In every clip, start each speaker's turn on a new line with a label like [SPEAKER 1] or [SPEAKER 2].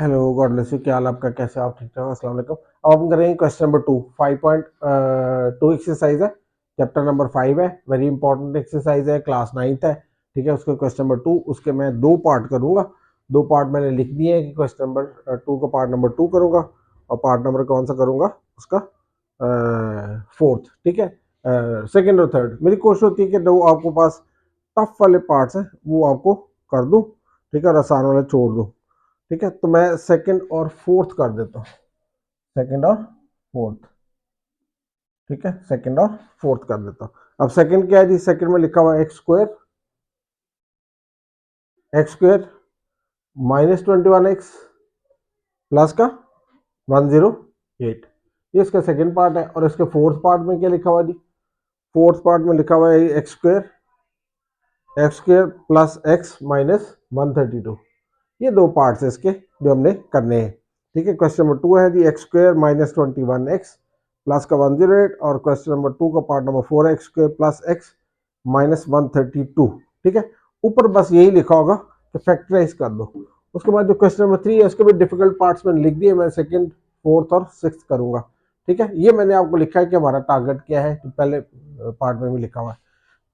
[SPEAKER 1] Hello God bless you. क्या हाल आपका, कैसे आप, ठीक ठाक? अस्सलाम वालेकुम। अब हम करेंगे क्वेश्चन नंबर 2, 5.2 एक्सरसाइज है, चैप्टर नंबर 5 है, वेरी इंपॉर्टेंट एक्सरसाइज है, क्लास 9th है। ठीक है, उसके क्वेश्चन नंबर 2, उसके मैं दो पार्ट करूंगा। दो पार्ट मैंने लिख दिए हैं कि क्वेश्चन नंबर 2 का पार्ट नंबर 2 करूंगा और पार्ट नंबर कौन सा करूंगा उसका फोर्थ। ठीक है, सेकेंड और थर्ड। मेरी कोशिश होती है कि जो आपको पास टफ वाले पार्ट्स हैं वो आपको कर दूं, ठीक है, और आसान वाले छोड़ दूं। ठीक है, तो मैं सेकंड और फोर्थ कर देता हूँ, सेकंड और फोर्थ। ठीक है, सेकंड और फोर्थ कर देता हूँ। अब सेकंड क्या है जी? सेकंड में लिखा हुआ है एक्स स्क्वायर -21x प्लस का 108। ये इसका सेकंड पार्ट है। और इसके फोर्थ पार्ट में क्या लिखा हुआ है जी? फोर्थ पार्ट में लिखा हुआ है x square plus X minus 132। ये दो पार्ट्स है इसके जो हमने करने हैं। ठीक है, क्वेश्चन नंबर 2 है जी x² -21x प्लस का 108, और क्वेश्चन नंबर 2 का पार्ट नंबर 4 है x² प्लस x माइनस 132। ठीक है, ऊपर बस यही लिखा होगा कि फैक्टराइज कर दो। उसके बाद जो क्वेश्चन नंबर 3 है उसके भी डिफिकल्ट पार्ट्स मैंने लिख दिए, मैं सेकंड, फोर्थ और सिक्स करूंगा। ठीक है, ये मैंने आपको लिखा है कि हमारा टारगेट क्या है, तो पहले पार्ट में भी लिखा हुआ है,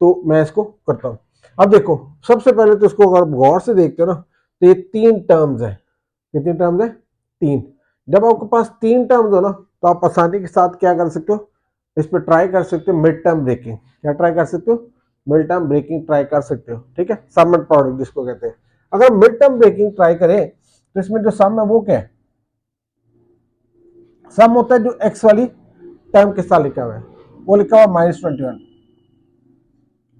[SPEAKER 1] तो मैं इसको करता हूँ। अब देखो, सबसे पहले तो इसको अगर गौर से देखते हो ना, तो ये तीन टर्म्स है। कितनी टर्म्स है? तीन। जब आपके पास तीन टर्म्स हो ना, तो आप आसानी के साथ क्या कर सकते हो, इस पर ट्राई कर सकते हो मिड टर्म ब्रेकिंग। क्या ट्राई कर सकते हो? मिड टर्म ब्रेकिंग ट्राई कर सकते हो। ठीक है, सम एंड प्रोडक्ट जिसको कहते हैं। अगर मिड टर्म ब्रेकिंग ट्राई करें तो इसमें जो सम है वो क्या है? सम होता है जो एक्स वाली टर्म के साथ लिखा हुआ है, वो लिखा हुआ -21।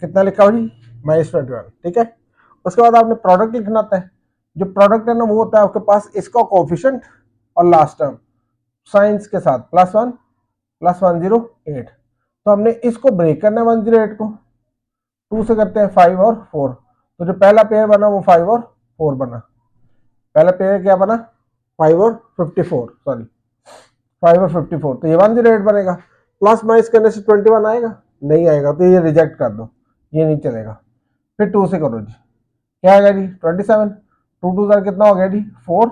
[SPEAKER 1] कितना लिखा हुआ जी? -21। ठीक है, उसके बाद आपने प्रोडक्ट लिखना होता है। जो प्रोडक्ट है ना, वो होता है आपके पास इसका कोफिशिएंट और लास्ट टर्म साइंस के साथ +1 +108। तो हमने इसको ब्रेक करना है 108 को। 2 से करते हैं 5 और 4। तो जो पहला पेयर बना वो 5 और 4 बना। पहला पेयर क्या बना? 5 और 54, सॉरी 5 और 54। तो ये 108 बनेगा। प्लस माइनस करने से 21 आएगा? नहीं आएगा, तो ये रिजेक्ट कर दो, ये नहीं चलेगा। फिर 2 से करो जी, क्या आएगा जी? 27। 2 2 कितना हो गया जी? 4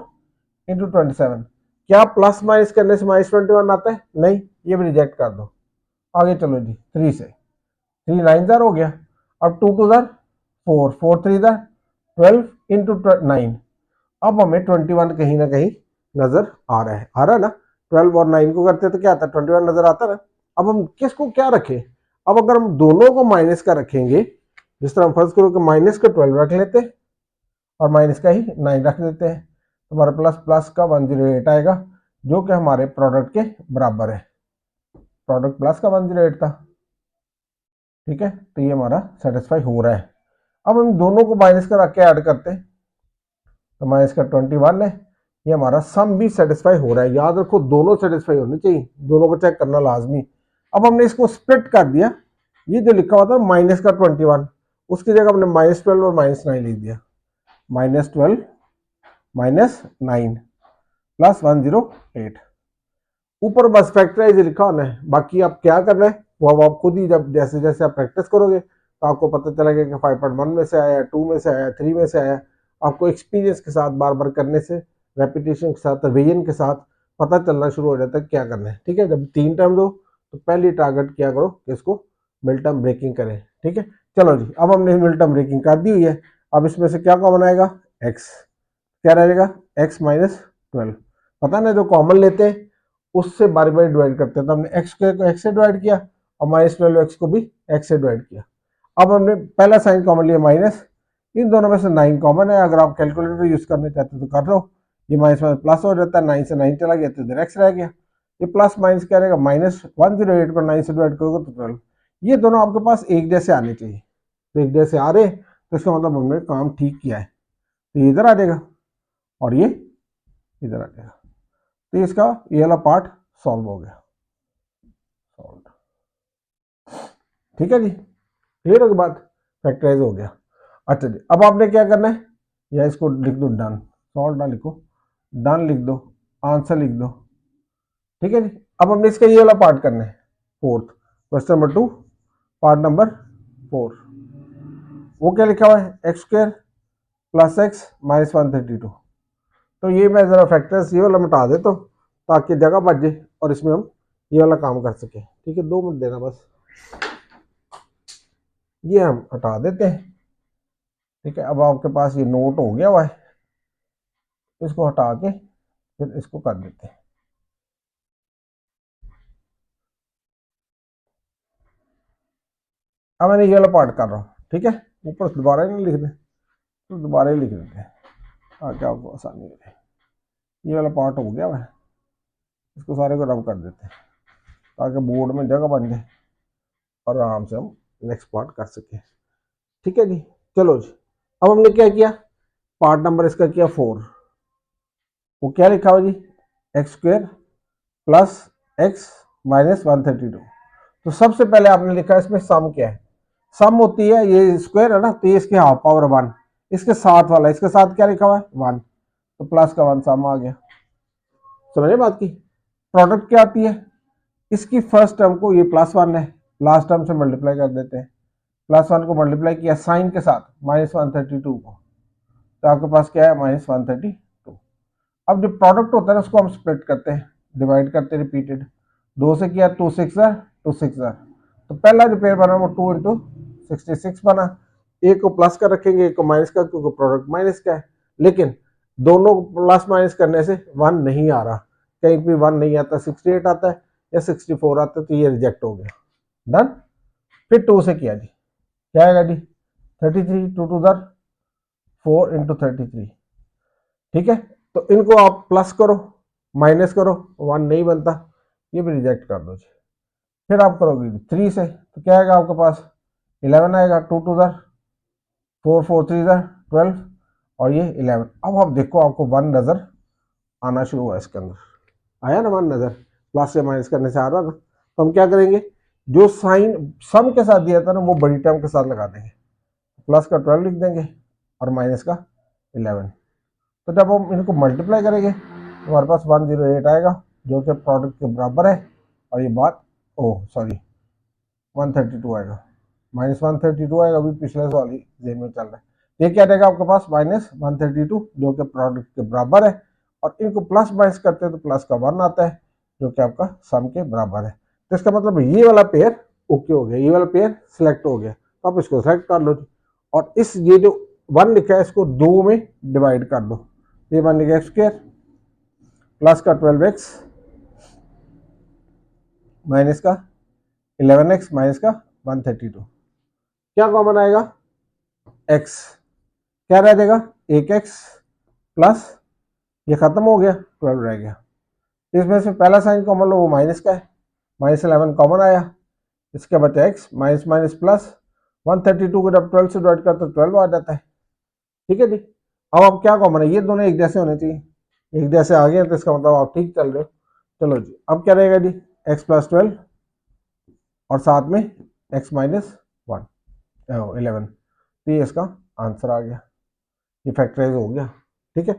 [SPEAKER 1] इंटू 27। क्या प्लस माइनस करने से -21 आता है? नहीं, ये भी रिजेक्ट कर दो। आगे चलो जी, 3 से। 3 9 हो गया। अब 2 2 4, 4 3 12 इंटू 9। अब हमें 21 कहीं ना कहीं नजर आ रहा है ना? 12 और 9 को करते तो क्या आता है? 21 नजर आता ना। अब हम किसको क्या रखें? अब अगर हम दोनों को माइनस का रखेंगे, जिस तरह हम फर्ज करो कि माइनस का 12 रख लेते और माइनस का ही 9 रख देते हैं, तो हमारे प्लस प्लस का 108 आएगा, जो कि हमारे प्रोडक्ट के बराबर है। प्रोडक्ट प्लस का 108 था। ठीक है, तो ये हमारा सेटिस्फाई हो रहा है। अब हम दोनों को माइनस का रख के ऐड करते हैं, तो माइनस का 21 है। ये हमारा सम भी सेटिस्फाई हो रहा है। याद रखो, दोनों सेटिस्फाई होने चाहिए, दोनों को चेक करना लाजमी। अब हमने इसको स्प्लिट कर दिया। ये जो लिखा हुआ था माइनस का 21, उसकी जगह हमने -12 और -9 लिख दिया। -12 -9 प्लस 108। ऊपर बस फैक्टराइज लिखा होना है, बाकी आप क्या करना है वो अब आप खुद ही, जब जैसे जैसे आप प्रैक्टिस करोगे तो आपको पता चलेगा कि 5.1 में से आया, 2 में से आया, 3 में से आया। आपको एक्सपीरियंस के साथ, बार बार करने से, रेपिटेशन के साथ, रिवीजन के साथ पता चलना शुरू हो जाता है क्या करना है। ठीक है, जब तीन टर्म दो तो पहली टारगेट क्या करो कि इसको मिड टर्म ब्रेकिंग करें। ठीक है, चलो जी, अब हमने मिड टर्म ब्रेकिंग कर दी हुई है। अब इसमें से क्या कॉमन आएगा? एक्स। क्या रहेगा? x -12। पता ना, जो कॉमन लेते हैं उससे बारी बारी डिवाइड करते हैं। तो हमने एक्स को एक्स से डिवाइड किया और -12x को भी x से डिवाइड किया। अब हमने पहला साइन कॉमन लिया माइनस। इन दोनों में से 9 कॉमन है, अगर आप कैलकुलेटर यूज करना चाहते हो तो कर लो। ये माइनस में प्लस हो जाता है, 9 से 9 चला गया तो इधर एक्स रह गया। ये प्लस माइनस क्या रहेगा? -108 को 9 से डिवाइड करोगे तो 12। ये दोनों आपके पास एक जैसे आने चाहिए, तो एक जैसे आ रहे तो इसका मतलब हमने काम ठीक किया है। तो ये इधर आ जाएगा और ये इधर आ जाएगा। तो इसका ये वाला पार्ट सॉल्व हो गया। सॉल्व। ठीक है जी, क्लियर हो गई बात? फैक्टराइज हो गया। अच्छा जी, अब आपने क्या करना है, या इसको लिख दो डन, सॉल्व ना लिखो, डन लिख दो, आंसर लिख दो। ठीक है जी, अब हमने इसका ये वाला पार्ट करना है, fourth, question number 2 part number 4। वो क्या लिखा हुआ है? x² plus x minus 132। तो ये मैं ज़रा फैक्टर्स ये वाला मिटा देता हूँ ताकि जगह बच जाए और इसमें हम ये वाला काम कर सकें। ठीक है, 2 मिनट देना बस, ये हम हटा देते हैं। ठीक है, अब आपके पास ये नोट हो गया हुआ है, इसको हटा के फिर इसको कर देते हैं। अब मैंने ये वाला पार्ट कर रहा हूँ। ठीक है, ऊपर दोबारा ही नहीं लिख दें, तो दोबारा ही लिख देते हैं ताकि आपको आसानी हो जाए। ये वाला पार्ट हो गया हुआ है, इसको सारे को रब कर देते हैं ताकि बोर्ड में जगह बन जाए और आराम से हम नेक्स्ट पार्ट कर सकें। ठीक है जी, चलो जी, अब हमने क्या किया, पार्ट नंबर इसका किया 4। वो क्या लिखा हुआ जी, X square plus X minus 132। तो सबसे पहले आपने लिखा इसमें सम क्या है, सम होती है ये स्क्वायर है ना, तो ये इसके हाफ पावर 1, इसके साथ वाला, इसके साथ क्या लिखा हुआ है 1, तो प्लस का 1 सम आ गया। समझे बात की। प्रोडक्ट क्या आती है, इसकी फर्स्ट टर्म को, ये +1 है, लास्ट टर्म से मल्टीप्लाई कर देते हैं, +1 को मल्टीप्लाई किया साइन के साथ -132 को, तो आपके पास क्या है -132। अब जो प्रोडक्ट होता है ना उसको हम स्प्लिट करते हैं, डिवाइड करते हैं रिपीटेड, 2 से किया 2 6 2 6, तो पहला जो पेयर बना वो 2 इंटू 66 बना। एक को प्लस का रखेंगे, एक को माइनस का, क्योंकि प्रोडक्ट माइनस का है, लेकिन दोनों प्लस माइनस करने से 1 नहीं आ रहा, कहीं भी 1 नहीं आता, 68 आता है या 64 आता है, तो ये रिजेक्ट हो गया, डन। फिर 2 से किया जी, क्या आएगा जी 33, 2 2 4 इंटू 33। ठीक है, तो इनको आप प्लस करो माइनस करो, 1 नहीं बनता, ये भी रिजेक्ट कर दो जी। फिर आप करोगे 3 से, तो क्या आएगा आपके पास 11 आएगा, 2 2 4 4 3 12 और ये 11। अब आप देखो आपको 1 नज़र आना शुरू हुआ, इसके अंदर आया ना 1 नज़र, प्लस से माइनस करने से आ रहा ना। तो हम क्या करेंगे, जो साइन सम के साथ दिया था ना वो बड़ी टर्म के साथ लगा देंगे, प्लस का 12 लिख देंगे और माइनस का 11। तो जब हम इनको मल्टीप्लाई करेंगे तो हमारे पास 108 आएगा, जो कि प्रोडक्ट के बराबर है। और ये बात, ओह सॉरी, 132 आएगा, -132 आएगा, अभी पिछले वाली जेन में चल रहा है। ये क्या रहेगा आपके पास -132, जो कि प्रोडक्ट के बराबर है, और इनको प्लस माइनस करते हैं तो प्लस का 1 आता है, जो कि आपका सम के बराबर है। तो इसका मतलब ये वाला पेयर ओके हो गया, ये वाला पेयर सिलेक्ट हो गया, तो आप इसको सिलेक्ट कर लो, और इस ये जो 1 लिखा है इसको 2 में डिवाइड कर दो, ये बन गया एक्स स्क्वायर प्लस का 12x माइनस का 11x माइनस का 132। क्या कॉमन आएगा, x, क्या रह जाएगा 1x प्लस, ये खत्म हो गया, 12 रह गया। इसमें से पहला साइन कॉमन लो, वो माइनस का है, -11 कॉमन आया, इसके बचा x माइनस माइनस प्लस 132 को जब 12 से डिवाइड करते तो 12 आ जाता है। ठीक है जी, अब आप क्या कॉमन है, ये दोनों एक जैसे होने चाहिए, एक जैसे आ गए तो इसका मतलब आप ठीक चल रहे हो। चलो जी, अब क्या रहेगा जी x प्लस 12 और साथ में x माइनस 1 11, तो ये इसका आंसर आ गया, ये फैक्टराइज हो गया। ठीक है,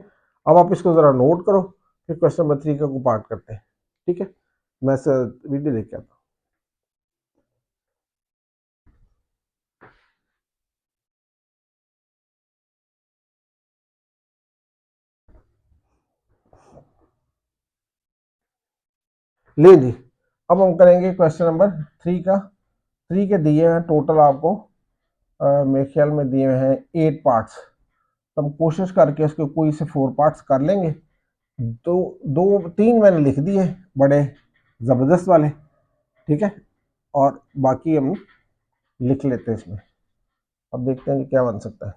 [SPEAKER 1] अब आप इसको ज़रा नोट करो, फिर क्वेश्चन नंबर 3 का को पार्ट करते हैं। ठीक है, मैं वीडियो देख के आता हूँ। ले जी, अब हम करेंगे क्वेश्चन नंबर 3 का। 3 के दिए हैं टोटल आपको, मेरे ख्याल में दिए हुए हैं 8 पार्ट्स, तो हम कोशिश करके उसके कोई से 4 पार्ट्स कर लेंगे। दो दो 3 मैंने लिख दिए बड़े ज़बरदस्त वाले, ठीक है, और बाकी हम लिख लेते हैं इसमें। अब देखते हैं कि क्या बन सकता है।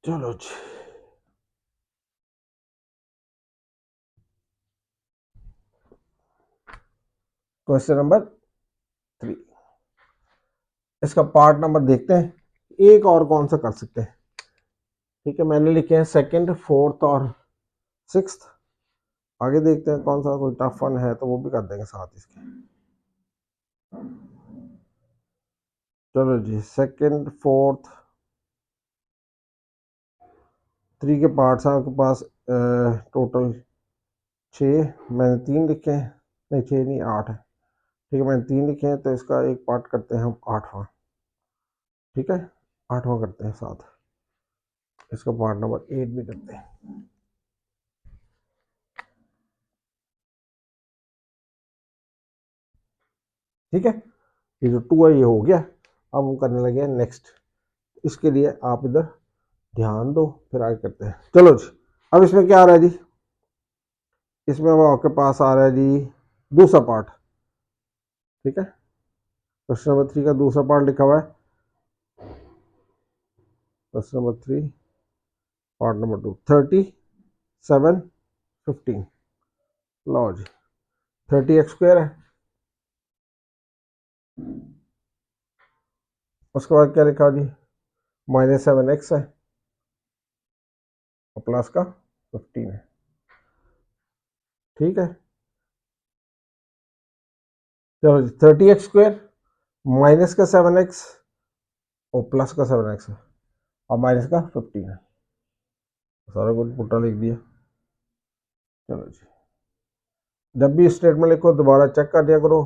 [SPEAKER 1] चलो जी, क्वेश्चन नंबर 3, इसका पार्ट नंबर देखते हैं, एक और कौन सा कर सकते हैं। ठीक है, मैंने लिखे हैं सेकंड, फोर्थ और सिक्स्थ। आगे देखते हैं कौन सा कोई टफ वन है तो वो भी कर देंगे साथ इसके। चलो जी, सेकंड, फोर्थ, 3 के पार्ट्स हैं आपके पास, टोटल 6, मैंने 3 लिखे हैं, नहीं 6 नहीं 8 है। ठीक है, मैंने 3 लिखे हैं, तो इसका एक पार्ट करते हैं हम 8वां। ठीक है, 8वां करते हैं साथ, इसको पार्ट नंबर 8 भी करते हैं। ठीक है, ये जो 2 है ये हो गया। अब हम करने लगे हैं नेक्स्ट। इसके लिए आप इधर ध्यान दो, फिर आगे करते हैं। चलो जी, अब इसमें क्या आ रहा है जी, इसमें अब आपके पास आ रहा है जी दूसरा पार्ट। ठीक है, क्वेश्चन नंबर 3 का दूसरा पार्ट लिखा हुआ है। Question number 3 part number 2, 37 15। लो जी, 30x² है, उसके बाद क्या लिखा जी, -7x है और प्लस का 15 है। ठीक है, चलो जी, 30x² माइनस का 7x और प्लस का 7x है और माइनस का 15 है। सारा कुछ पुट्टा लिख दिया। चलो जी, जब भी स्टेटमेंट लिखो दोबारा चेक कर दिया करो,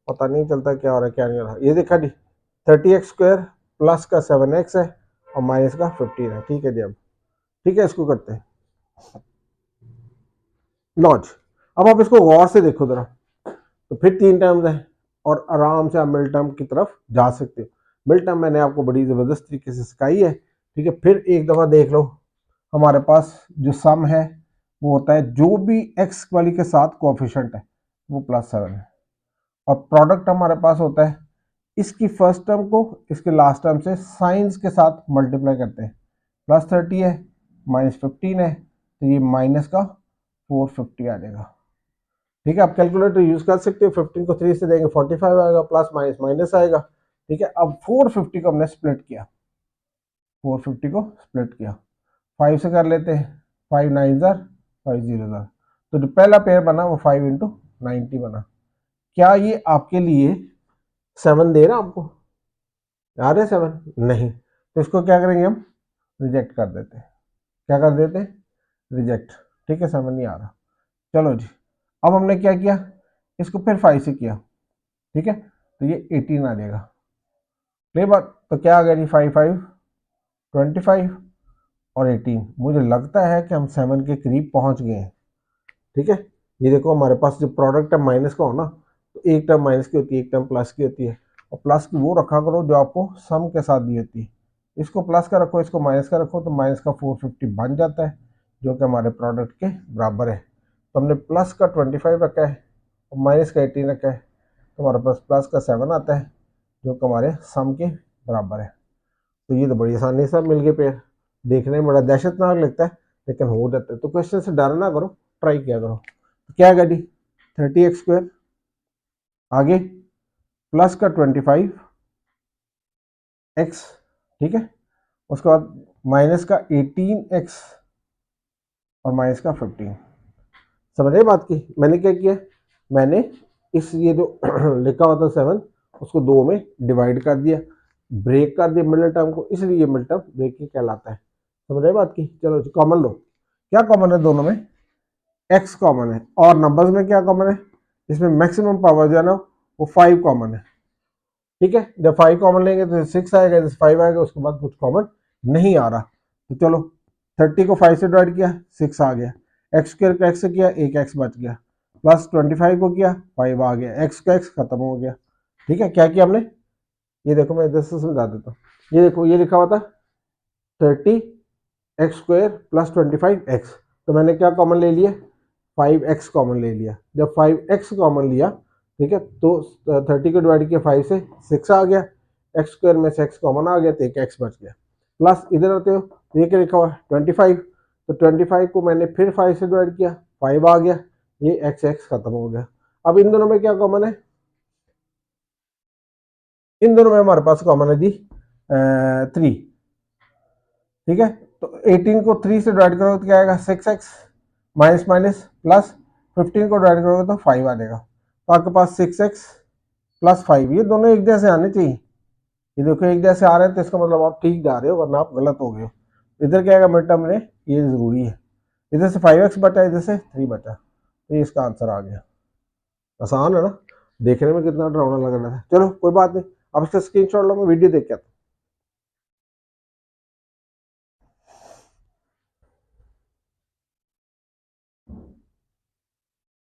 [SPEAKER 1] पता नहीं चलता क्या हो रहा है क्या नहीं हो रहा। ये देखा जी, 30x² प्लस का 7x है और माइनस का 15 है। ठीक है जी, अब ठीक है, इसको करते हैं लॉज। अब आप इसको गौर से देखो जरा, तो फिर 3 टर्म्स है और आराम से आप मिड टर्म की तरफ जा सकते हो। मिड टर्म मैंने आपको बड़ी ज़बरदस्त तरीके से सिखाई है। ठीक है, फिर एक दफ़ा देख लो, हमारे पास जो सम है वो होता है जो भी एक्स वाली के साथ कोएफिशिएंट है वो +7 है, और प्रोडक्ट हमारे पास होता है इसकी फर्स्ट टर्म को इसके लास्ट टर्म से साइंस के साथ मल्टीप्लाई करते हैं। +30 है, -15 है, तो ये माइनस का 450 आ जाएगा। ठीक है, आप कैलकुलेटर यूज कर सकते हो। 15 को 3 से देंगे 45 आएगा, प्लस माइनस माइनस आएगा। ठीक है, अब 450 को हमने स्प्लिट किया, 450 को स्प्लिट किया, 5 से कर लेते हैं, 5 9 जार 5 0 जार, तो जो पहला पेयर बना वो 5 इंटू 90 बना। क्या ये आपके लिए 7 दे रहा आपको, आ रहे 7? नहीं, तो इसको क्या करेंगे हम, रिजेक्ट कर देते हैं। क्या कर देते हैं, रिजेक्ट। ठीक है, 7 नहीं आ रहा। चलो जी, अब हमने क्या किया, इसको फिर 5 से किया। ठीक है, तो ये 18 आ जाएगा। क्लियर बात, तो क्या आ गया जी, 5 5 25 और 18। मुझे लगता है कि हम 7 के करीब पहुंच गए हैं। ठीक है, ये देखो हमारे पास जो प्रोडक्ट है माइनस का हो ना, तो एक टर्म माइनस की होती है, एक टर्म प्लस की होती है, और प्लस की वो रखा करो जो आपको सम के साथ दी होती है। इसको प्लस का रखो, इसको माइनस का रखो, तो माइनस का 450 बन जाता है, जो कि हमारे प्रोडक्ट के बराबर है। तो हमने प्लस का 25 रखा है और माइनस का 18 रखा है, तो हमारे पास प्लस का 7 आता है, जो कि हमारे सम के बराबर है। तो ये तो बड़ी आसानी से मिल गए पेयर। देखने में बड़ा दहशतनाक लगता है, लेकिन हो जाता है। तो क्वेश्चन से डर ना करो, ट्राई किया करो। तो क्या है जी, 30x², आगे प्लस का 25x। ठीक है, उसके बाद माइनस का 18x और माइनस का 15। समझ रहे बात की? मैंने क्या किया, मैंने इस ये जो लिखा हुआ था 7 उसको 2 में डिवाइड कर दिया, ब्रेक कर दिया मिडिल टर्म को, इसलिए ये मिडिल टर्म ब्रेकिंग कहलाता है। समझ रहे बात की? चलो कॉमन लो, क्या कॉमन है दोनों में, x कॉमन है, और नंबर्स में क्या कॉमन है, इसमें मैक्सिमम पावर जो है ना वो 5 कॉमन है। ठीक है, जब 5 कॉमन लेंगे तो 6 आएगा, जैसे 5 आएगा उसके बाद कुछ कॉमन नहीं आ रहा। तो चलो 30 को 5 से डिवाइड किया, 6 आ गया, x² को x से किया, एक x बच गया, प्लस 25 को किया, 5 आ गया, x का x खत्म हो गया। ठीक है, क्या किया हमने, ये देखो मैं इधर से समझा देता हूँ। ये देखो ये लिखा हुआ था 30x² प्लस 25x, तो मैंने क्या कॉमन ले लिया, 5x कॉमन ले लिया। जब 5x कॉमन लिया, ठीक है, तो 30 को डिवाइड किया 5 से, 6 आ गया, x² में से x कॉमन आ गया तो एक x बच गया। प्लस इधर आते हो तो ये क्या लिखा हुआ है 25, तो 25 को मैंने फिर 5 से डिवाइड किया, 5 आ गया, ये x खत्म हो गया। अब इन दोनों में क्या कॉमन है, इन दोनों में हमारे पास कॉमन है जी 3। ठीक है, तो 18 को 3 से डिवाइड करोगे तो क्या आएगा 6x, माइनस माइनस प्लस 15 को डिवाइड करोगे तो 5 आ जाएगा। तो आपके पास 6x प्लस 5, ये दोनों एक जैसे आने चाहिए। ये देखो एक जैसे आ रहे हैं तो इसका मतलब आप ठीक जा रहे हो, वरना आप गलत हो गए हो। इधर क्या आएगा मिड टर्म में, ये जरूरी है। इधर से 5x बचा, इधर से 3 बचा, तो ये इसका आंसर आ गया। आसान है ना, देखने में कितना डरावना लग रहा है। चलो कोई बात नहीं, अब इसका स्क्रीनशॉट लो, मैं वीडियो देख के आता हूं।